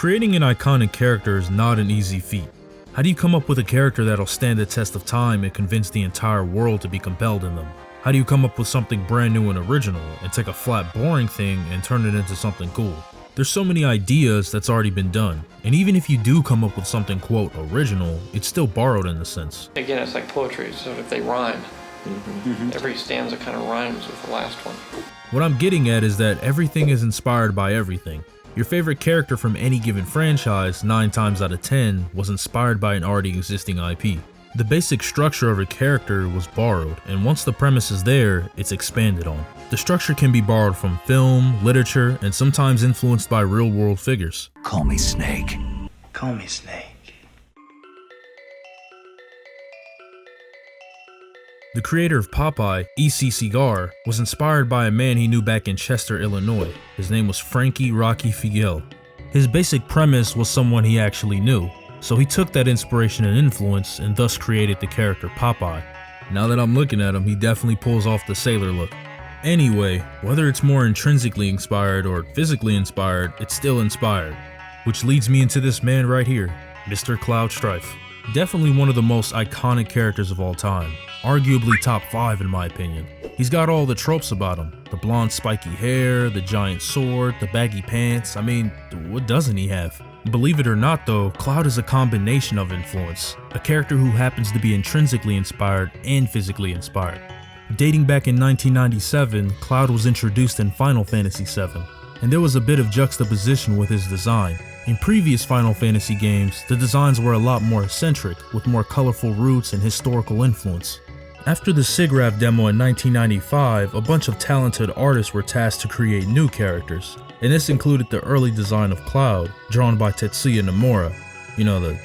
Creating an iconic character is not an easy feat. How do you come up with a character that'll stand the test of time and convince the entire world to be compelled in them? How do you come up with something brand new and original and take a flat, boring thing and turn it into something cool? There's so many ideas that's already been done, and even if you do come up with something quote original, it's still borrowed in a sense. Again, it's like poetry, so if they rhyme, every stanza kind of rhymes with the last one. What I'm getting at is that everything is inspired by everything. Your favorite character from any given franchise, 9 times out of 10, was inspired by an already existing IP. The basic structure of a character was borrowed, and once the premise is there, it's expanded on. The structure can be borrowed from film, literature, and sometimes influenced by real-world figures. Call me Snake. Call me Snake. The creator of Popeye, E.C. Segar, was inspired by a man he knew back in Chester, Illinois. His name was Frankie Rocky Figel. His basic premise was someone he actually knew, so he took that inspiration and influence and thus created the character Popeye. Now that I'm looking at him, he definitely pulls off the sailor look. Anyway, whether it's more intrinsically inspired or physically inspired, it's still inspired. Which leads me into this man right here, Mr. Cloud Strife. Definitely one of the most iconic characters of all time. Arguably top 5 in my opinion. He's got all the tropes about him. The blonde spiky hair, the giant sword, the baggy pants. I mean, what doesn't he have? Believe it or not though, Cloud is a combination of influence. A character who happens to be intrinsically inspired and physically inspired. Dating back in 1997, Cloud was introduced in Final Fantasy VII, and there was a bit of juxtaposition with his design. In previous Final Fantasy games, the designs were a lot more eccentric, with more colorful roots and historical influence. After the SIGGRAPH demo in 1995, a bunch of talented artists were tasked to create new characters, and this included the early design of Cloud, drawn by Tetsuya Nomura, you know, the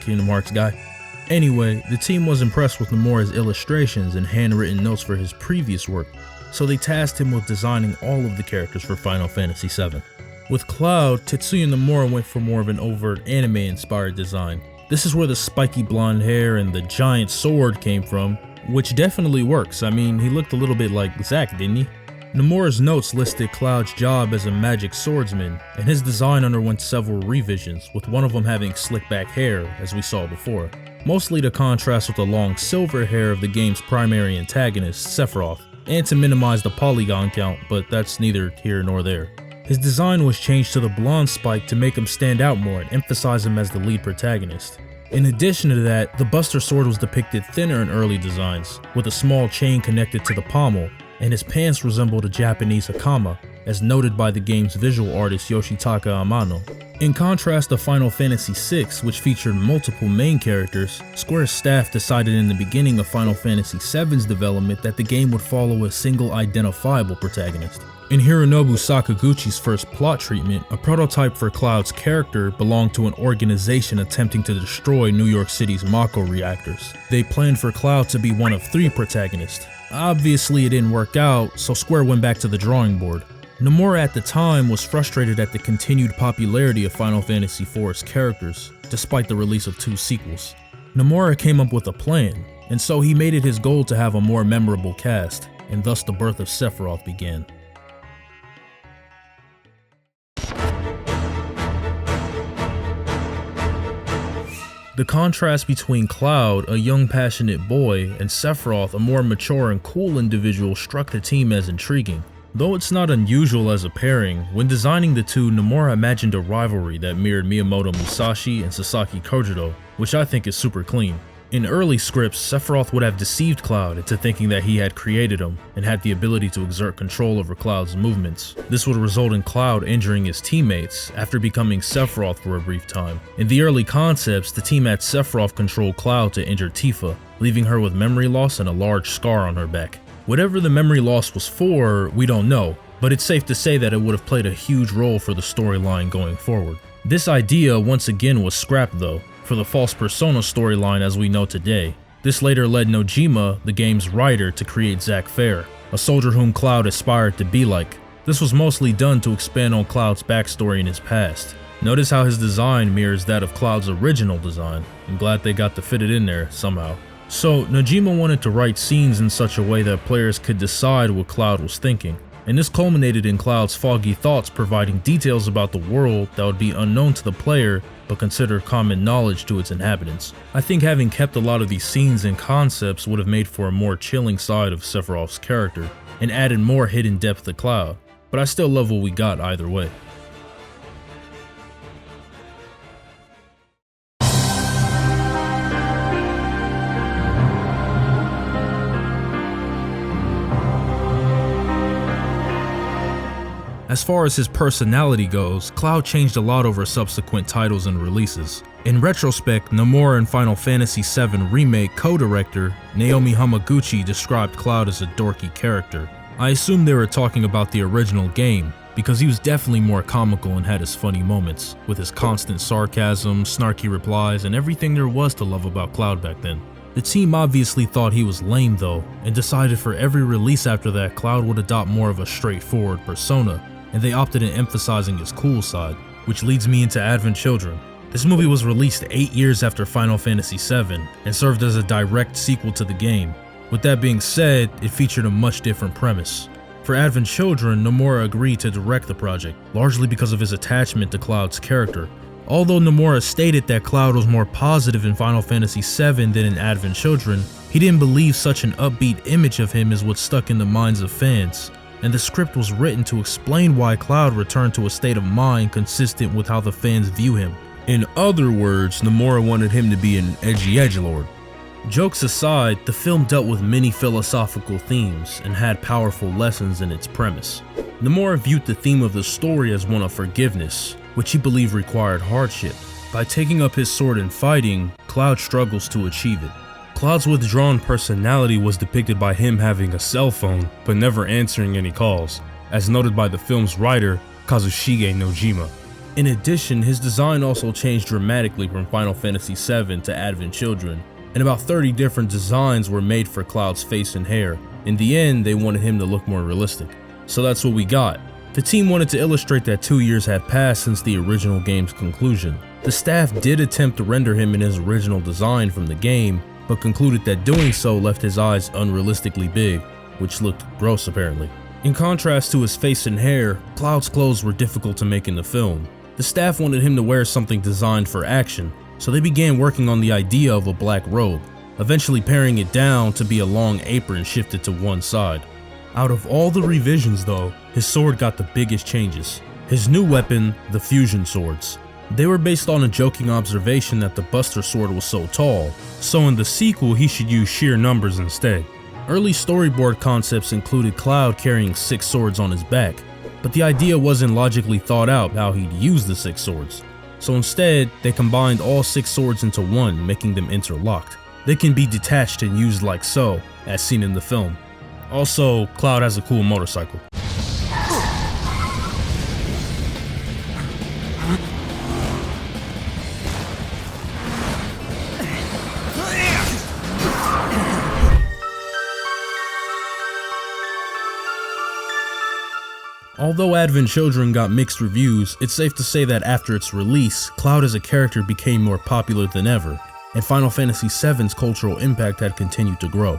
Kingdom Hearts guy. Anyway, the team was impressed with Nomura's illustrations and handwritten notes for his previous work, so they tasked him with designing all of the characters for Final Fantasy VII. With Cloud, Tetsuya Nomura went for more of an overt anime-inspired design. This is where the spiky blonde hair and the giant sword came from, which definitely works. I mean, he looked a little bit like Zack, didn't he? Nomura's notes listed Cloud's job as a magic swordsman, and his design underwent several revisions, with one of them having slick back hair, as we saw before. Mostly to contrast with the long silver hair of the game's primary antagonist, Sephiroth, and to minimize the polygon count, but that's neither here nor there. His design was changed to the blonde spike to make him stand out more and emphasize him as the lead protagonist. In addition to that, the Buster Sword was depicted thinner in early designs, with a small chain connected to the pommel, and his pants resembled a Japanese hakama, as noted by the game's visual artist Yoshitaka Amano. In contrast to Final Fantasy VI, which featured multiple main characters, Square's staff decided in the beginning of Final Fantasy VII's development that the game would follow a single identifiable protagonist. In Hironobu Sakaguchi's first plot treatment, a prototype for Cloud's character belonged to an organization attempting to destroy New York City's Mako reactors. They planned for Cloud to be one of 3 protagonists. Obviously it didn't work out, so Square went back to the drawing board. Nomura at the time was frustrated at the continued popularity of Final Fantasy IV's characters, despite the release of 2 sequels. Nomura came up with a plan, and so he made it his goal to have a more memorable cast, and thus the birth of Sephiroth began. The contrast between Cloud, a young passionate boy, and Sephiroth, a more mature and cool individual, struck the team as intriguing. Though it's not unusual as a pairing, when designing the two, Nomura imagined a rivalry that mirrored Miyamoto Musashi and Sasaki Kojiro, which I think is super clean. In early scripts, Sephiroth would have deceived Cloud into thinking that he had created him and had the ability to exert control over Cloud's movements. This would result in Cloud injuring his teammates after becoming Sephiroth for a brief time. In the early concepts, the team had Sephiroth control Cloud to injure Tifa, leaving her with memory loss and a large scar on her back. Whatever the memory loss was for, we don't know, but it's safe to say that it would have played a huge role for the storyline going forward. This idea once again was scrapped though, for the false persona storyline as we know today. This later led Nojima, the game's writer, to create Zack Fair, a soldier whom Cloud aspired to be like. This was mostly done to expand on Cloud's backstory in his past. Notice how his design mirrors that of Cloud's original design. I'm glad they got to fit it in there somehow. So Nojima wanted to write scenes in such a way that players could decide what Cloud was thinking. and this culminated in Cloud's foggy thoughts providing details about the world that would be unknown to the player but considered common knowledge to its inhabitants. I think having kept a lot of these scenes and concepts would have made for a more chilling side of Sephiroth's character and added more hidden depth to Cloud, but I still love what we got either way. As far as his personality goes, Cloud changed a lot over subsequent titles and releases. In retrospect, Nomura and Final Fantasy VII Remake co-director Naomi Hamaguchi described Cloud as a dorky character. I assume they were talking about the original game, because he was definitely more comical and had his funny moments, with his constant sarcasm, snarky replies, and everything there was to love about Cloud back then. The team obviously thought he was lame though, and decided for every release after that Cloud would adopt more of a straightforward persona, and they opted in emphasizing his cool side, which leads me into Advent Children. This movie was released 8 years after Final Fantasy VII and served as a direct sequel to the game. With that being said, it featured a much different premise. For Advent Children, Nomura agreed to direct the project, largely because of his attachment to Cloud's character. Although Nomura stated that Cloud was more positive in Final Fantasy VII than in Advent Children, he didn't believe such an upbeat image of him is what stuck in the minds of fans, and the script was written to explain why Cloud returned to a state of mind consistent with how the fans view him. In other words, Nomura wanted him to be an edgy edgelord. Jokes aside, the film dealt with many philosophical themes and had powerful lessons in its premise. Nomura viewed the theme of the story as one of forgiveness, which he believed required hardship. By taking up his sword and fighting, Cloud struggles to achieve it. Cloud's withdrawn personality was depicted by him having a cell phone, but never answering any calls, as noted by the film's writer, Kazushige Nojima. In addition, his design also changed dramatically from Final Fantasy VII to Advent Children, and about 30 different designs were made for Cloud's face and hair. In the end, they wanted him to look more realistic. So that's what we got. The team wanted to illustrate that 2 years had passed since the original game's conclusion. The staff did attempt to render him in his original design from the game, but concluded that doing so left his eyes unrealistically big, which looked gross apparently. In contrast to his face and hair, Cloud's clothes were difficult to make in the film. The staff wanted him to wear something designed for action, so they began working on the idea of a black robe, eventually paring it down to be a long apron shifted to one side. Out of all the revisions though, his sword got the biggest changes. His new weapon, the fusion swords. They were based on a joking observation that the Buster Sword was so tall, so in the sequel he should use sheer numbers instead. Early storyboard concepts included Cloud carrying 6 swords on his back, but the idea wasn't logically thought out how he'd use the 6 swords. So instead, they combined all 6 swords into one, making them interlocked. They can be detached and used like so, as seen in the film. Also, Cloud has a cool motorcycle. Although Advent Children got mixed reviews, it's safe to say that after its release, Cloud as a character became more popular than ever, and Final Fantasy VII's cultural impact had continued to grow.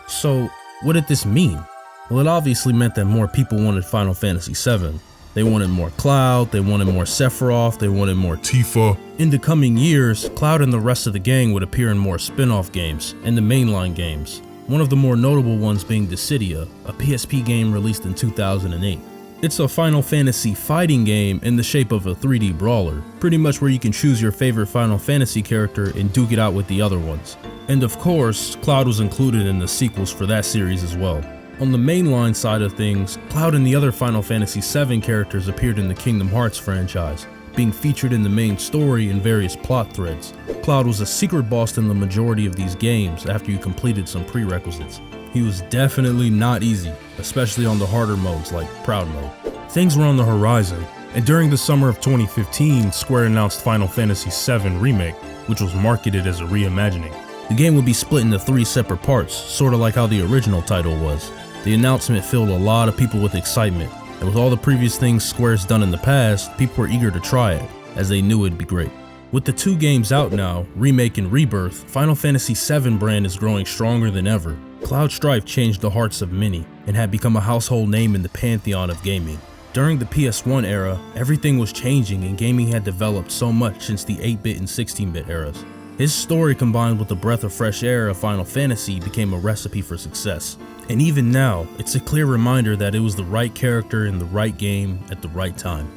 So, what did this mean? Well, it obviously meant that more people wanted Final Fantasy VII. They wanted more Cloud, they wanted more Sephiroth, they wanted more Tifa. In the coming years, Cloud and the rest of the gang would appear in more spin-off games and the mainline games, one of the more notable ones being Dissidia, a PSP game released in 2008. It's a Final Fantasy fighting game in the shape of a 3D brawler, pretty much where you can choose your favorite Final Fantasy character and duke it out with the other ones. And of course, Cloud was included in the sequels for that series as well. On the mainline side of things, Cloud and the other Final Fantasy VII characters appeared in the Kingdom Hearts franchise, being featured in the main story and various plot threads. Cloud was a secret boss in the majority of these games after you completed some prerequisites. He was definitely not easy, especially on the harder modes like Proud Mode. Things were on the horizon, and during the summer of 2015, Square announced Final Fantasy VII Remake, which was marketed as a reimagining. The game would be split into 3 separate parts, sorta like how the original title was. The announcement filled a lot of people with excitement, and with all the previous things Square's done in the past, people were eager to try it, as they knew it'd be great. With the 2 games out now, Remake and Rebirth, Final Fantasy VII brand is growing stronger than ever. Cloud Strife changed the hearts of many, and had become a household name in the pantheon of gaming. During the PS1 era, everything was changing and gaming had developed so much since the 8-bit and 16-bit eras. His story combined with the breath of fresh air of Final Fantasy became a recipe for success. And even now, it's a clear reminder that it was the right character in the right game at the right time,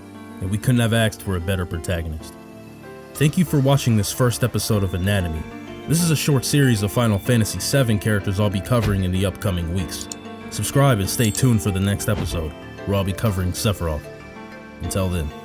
and we couldn't have asked for a better protagonist. Thank you for watching this first episode of Anatomy. This is a short series of Final Fantasy VII characters I'll be covering in the upcoming weeks. Subscribe and stay tuned for the next episode, where I'll be covering Sephiroth. Until then.